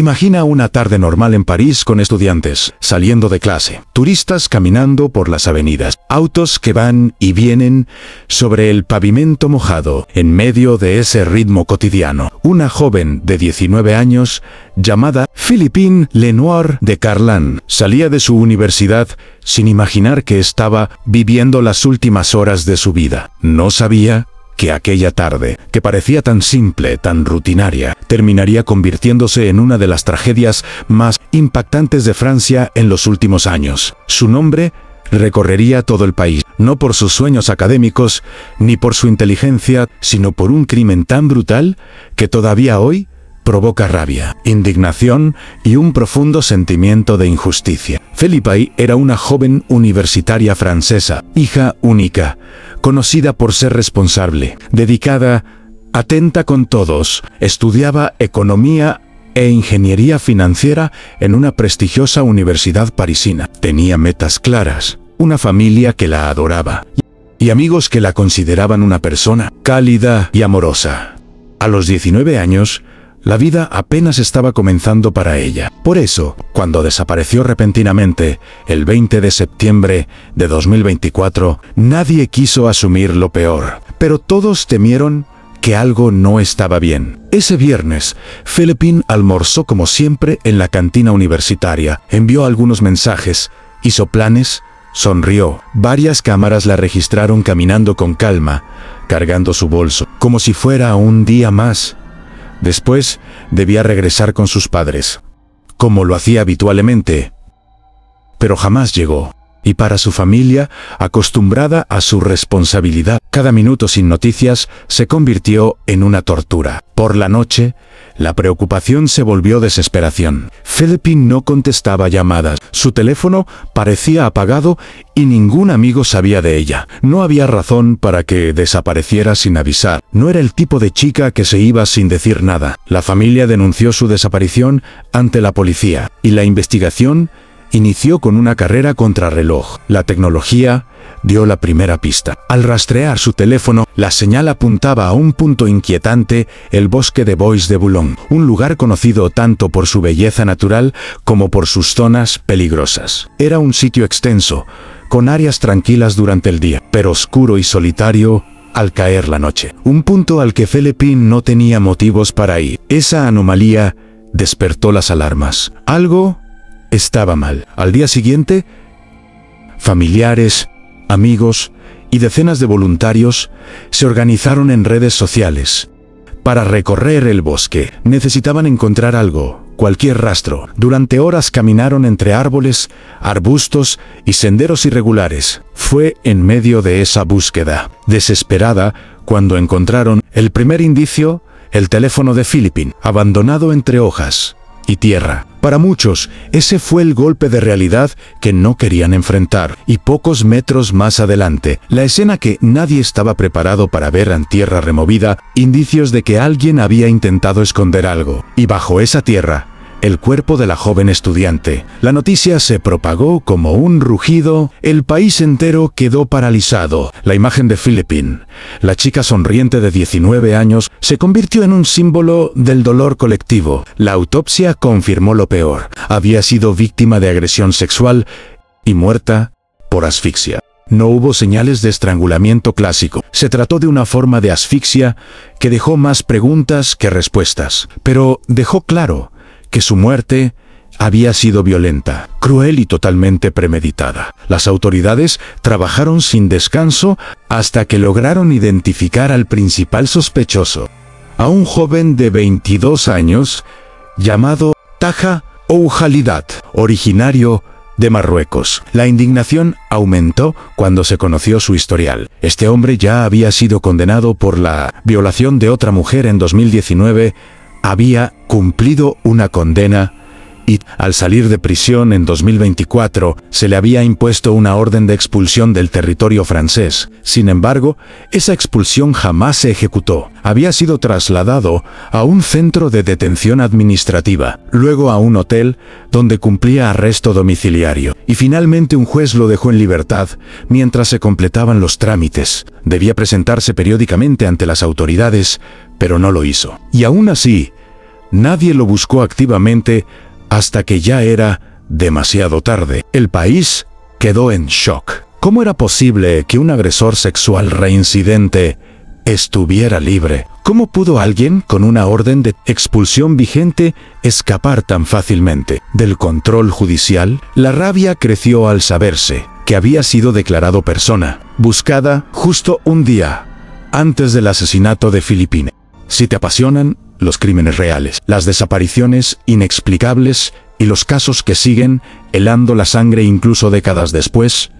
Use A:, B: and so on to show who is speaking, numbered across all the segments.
A: Imagina una tarde normal en París con estudiantes saliendo de clase, turistas caminando por las avenidas, autos que van y vienen sobre el pavimento mojado. En medio de ese ritmo cotidiano, una joven de 19 años llamada Philippine Lenoir de Carlan salía de su universidad sin imaginar que estaba viviendo las últimas horas de su vida. No sabía que aquella tarde, que parecía tan simple, tan rutinaria, terminaría convirtiéndose en una de las tragedias más impactantes de Francia en los últimos años. Su nombre recorrería todo el país, no por sus sueños académicos, ni por su inteligencia, sino por un crimen tan brutal que todavía hoy provoca rabia, indignación y un profundo sentimiento de injusticia. Philippe era una joven universitaria francesa, hija única, conocida por ser responsable, dedicada, atenta con todos. Estudiaba economía e ingeniería financiera en una prestigiosa universidad parisina. Tenía metas claras, una familia que la adoraba y amigos que la consideraban una persona cálida y amorosa. A los 19 años, la vida apenas estaba comenzando para ella. Por eso, cuando desapareció repentinamente, el 20 de septiembre de 2024, nadie quiso asumir lo peor, pero todos temieron que algo no estaba bien. Ese viernes, Philippine almorzó como siempre en la cantina universitaria, envió algunos mensajes, hizo planes, sonrió. Varias cámaras la registraron caminando con calma, cargando su bolso, como si fuera un día más. Después, debía regresar con sus padres, como lo hacía habitualmente. Pero jamás llegó. Y para su familia, acostumbrada a su responsabilidad, cada minuto sin noticias se convirtió en una tortura. Por la noche, la preocupación se volvió desesperación. Philippine no contestaba llamadas, su teléfono parecía apagado y ningún amigo sabía de ella. No había razón para que desapareciera sin avisar. No era el tipo de chica que se iba sin decir nada. La familia denunció su desaparición ante la policía y la investigación inició con una carrera contrarreloj. La tecnología dio la primera pista. Al rastrear su teléfono, la señal apuntaba a un punto inquietante: el bosque de Bois de Boulogne, un lugar conocido tanto por su belleza natural como por sus zonas peligrosas. Era un sitio extenso, con áreas tranquilas durante el día, pero oscuro y solitario al caer la noche. Un punto al que Philippine no tenía motivos para ir. Esa anomalía despertó las alarmas. Algo estaba mal. Al día siguiente, familiares, amigos y decenas de voluntarios se organizaron en redes sociales para recorrer el bosque. Necesitaban encontrar algo, cualquier rastro. Durante horas caminaron entre árboles, arbustos y senderos irregulares. Fue en medio de esa búsqueda desesperada cuando encontraron el primer indicio: el teléfono de Philippine, abandonado entre hojas y tierra. Para muchos, ese fue el golpe de realidad que no querían enfrentar. Y pocos metros más adelante, la escena que nadie estaba preparado para ver en tierra removida, indicios de que alguien había intentado esconder algo. Y bajo esa tierra, el cuerpo de la joven estudiante. La noticia se propagó como un rugido. El país entero quedó paralizado. La imagen de Philippine, la chica sonriente de 19 años, se convirtió en un símbolo del dolor colectivo. La autopsia confirmó lo peor. Había sido víctima de agresión sexual y muerta por asfixia. No hubo señales de estrangulamiento clásico. Se trató de una forma de asfixia que dejó más preguntas que respuestas. Pero dejó claro que su muerte había sido violenta, cruel y totalmente premeditada. Las autoridades trabajaron sin descanso hasta que lograron identificar al principal sospechoso, a un joven de 22 años llamado Taha Ouhalidat, originario de Marruecos. La indignación aumentó cuando se conoció su historial. Este hombre ya había sido condenado por la violación de otra mujer en 2019, había cumplido una condena y, al salir de prisión en 2024, se le había impuesto una orden de expulsión del territorio francés. Sin embargo, esa expulsión jamás se ejecutó. Había sido trasladado a un centro de detención administrativa, luego a un hotel donde cumplía arresto domiciliario, y finalmente un juez lo dejó en libertad mientras se completaban los trámites. Debía presentarse periódicamente ante las autoridades, pero no lo hizo. Y aún así, Nadie lo buscó activamente hasta que ya era demasiado tarde. El país quedó en shock. ¿Cómo era posible que un agresor sexual reincidente estuviera libre? ¿Cómo pudo alguien con una orden de expulsión vigente escapar tan fácilmente del control judicial? La rabia creció al saberse que había sido declarado persona buscada justo un día antes del asesinato de Philippine. Si te apasionan los crímenes reales, las desapariciones inexplicables y los casos que siguen helando la sangre incluso décadas después,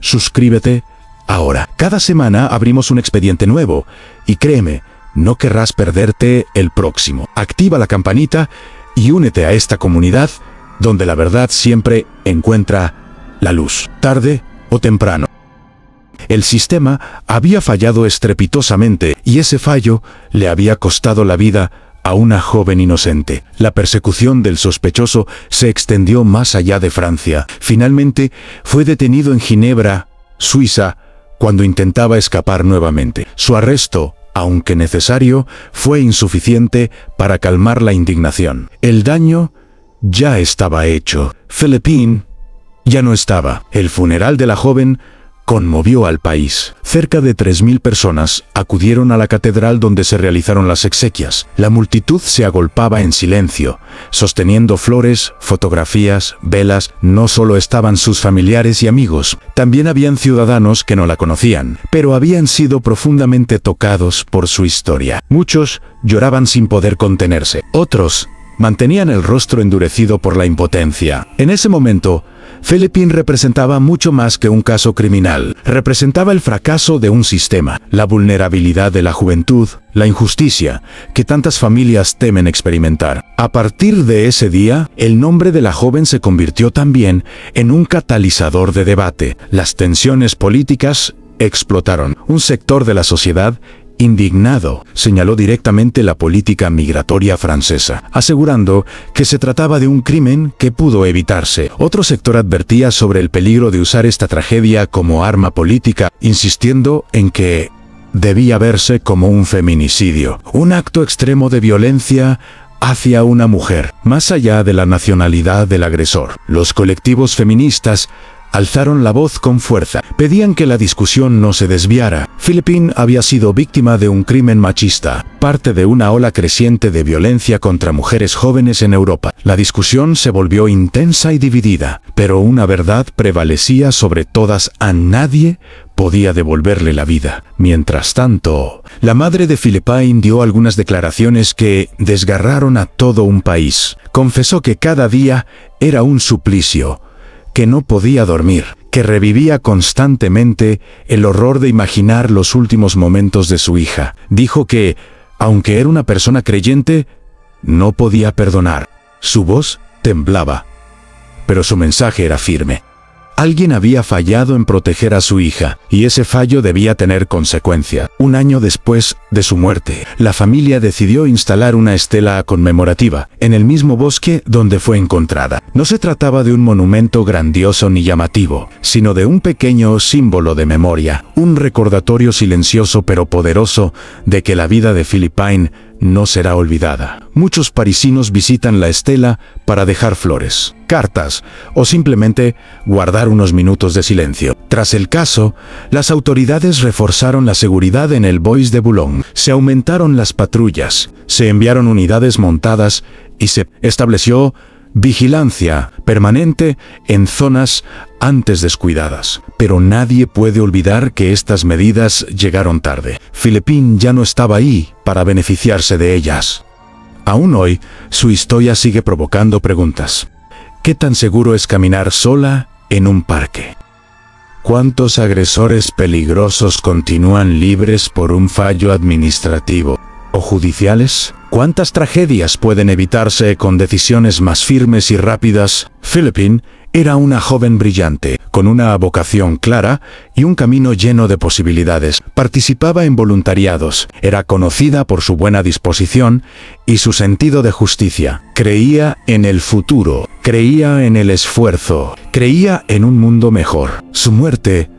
A: suscríbete ahora. Cada semana abrimos un expediente nuevo y créeme, no querrás perderte el próximo. Activa la campanita y únete a esta comunidad donde la verdad siempre encuentra la luz, tarde o temprano. El sistema había fallado estrepitosamente y ese fallo le había costado la vida a una joven inocente. La persecución del sospechoso se extendió más allá de Francia. Finalmente, fue detenido en Ginebra, Suiza, cuando intentaba escapar nuevamente. Su arresto, aunque necesario, fue insuficiente para calmar la indignación. El daño ya estaba hecho. Philippine ya no estaba. El funeral de la joven conmovió al país. Cerca de 3.000 personas acudieron a la catedral donde se realizaron las exequias. La multitud se agolpaba en silencio, sosteniendo flores, fotografías, velas. No solo estaban sus familiares y amigos, también habían ciudadanos que no la conocían, pero habían sido profundamente tocados por su historia. Muchos lloraban sin poder contenerse. Otros mantenían el rostro endurecido por la impotencia. En ese momento, Philippine representaba mucho más que un caso criminal. Representaba el fracaso de un sistema, la vulnerabilidad de la juventud, la injusticia que tantas familias temen experimentar. A partir de ese día, el nombre de la joven se convirtió también en un catalizador de debate. Las tensiones políticas explotaron. Un sector de la sociedad indignado, señaló directamente la política migratoria francesa, asegurando que se trataba de un crimen que pudo evitarse. Otro sector advertía sobre el peligro de usar esta tragedia como arma política, insistiendo en que debía verse como un feminicidio, un acto extremo de violencia hacia una mujer, más allá de la nacionalidad del agresor. Los colectivos feministas alzaron la voz con fuerza. Pedían que la discusión no se desviara. Philippine había sido víctima de un crimen machista, parte de una ola creciente de violencia contra mujeres jóvenes en Europa. La discusión se volvió intensa y dividida, pero una verdad prevalecía sobre todas: a nadie podía devolverle la vida. Mientras tanto, la madre de Philippine dio algunas declaraciones que desgarraron a todo un país. Confesó que cada día era un suplicio, que no podía dormir, que revivía constantemente el horror de imaginar los últimos momentos de su hija. Dijo que, aunque era una persona creyente, no podía perdonar. Su voz temblaba, pero su mensaje era firme. Alguien había fallado en proteger a su hija, y ese fallo debía tener consecuencia. Un año después de su muerte, la familia decidió instalar una estela conmemorativa en el mismo bosque donde fue encontrada. No se trataba de un monumento grandioso ni llamativo, sino de un pequeño símbolo de memoria, un recordatorio silencioso pero poderoso de que la vida de Philippine no será olvidada. Muchos parisinos visitan la estela para dejar flores, cartas o simplemente guardar unos minutos de silencio. Tras el caso, las autoridades reforzaron la seguridad en el Bois de Boulogne. Se aumentaron las patrullas, se enviaron unidades montadas y se estableció vigilancia permanente en zonas antes descuidadas. Pero nadie puede olvidar que estas medidas llegaron tarde. Philippine ya no estaba ahí para beneficiarse de ellas. Aún hoy, su historia sigue provocando preguntas. ¿Qué tan seguro es caminar sola en un parque? ¿Cuántos agresores peligrosos continúan libres por un fallo administrativo o judiciales? ¿Cuántas tragedias pueden evitarse con decisiones más firmes y rápidas? Philippine era una joven brillante, con una vocación clara y un camino lleno de posibilidades. Participaba en voluntariados, era conocida por su buena disposición y su sentido de justicia. Creía en el futuro, creía en el esfuerzo, creía en un mundo mejor. Su muerte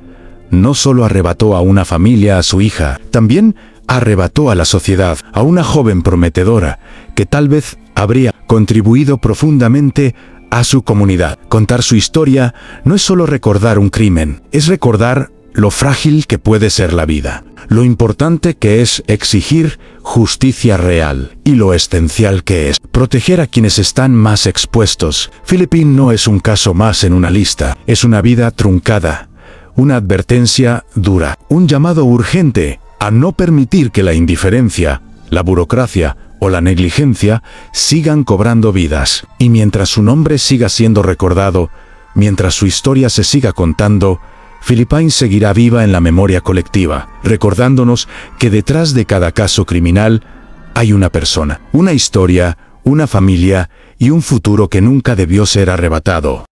A: no solo arrebató a una familia a su hija, también arrebató a la sociedad, a una joven prometedora que tal vez habría contribuido profundamente a su comunidad. Contar su historia no es solo recordar un crimen, es recordar lo frágil que puede ser la vida, lo importante que es exigir justicia real y lo esencial que es proteger a quienes están más expuestos. Philippine no es un caso más en una lista, es una vida truncada, una advertencia dura, un llamado urgente a no permitir que la indiferencia, la burocracia o la negligencia sigan cobrando vidas. Y mientras su nombre siga siendo recordado, mientras su historia se siga contando, Philippine seguirá viva en la memoria colectiva, recordándonos que detrás de cada caso criminal hay una persona, una historia, una familia y un futuro que nunca debió ser arrebatado.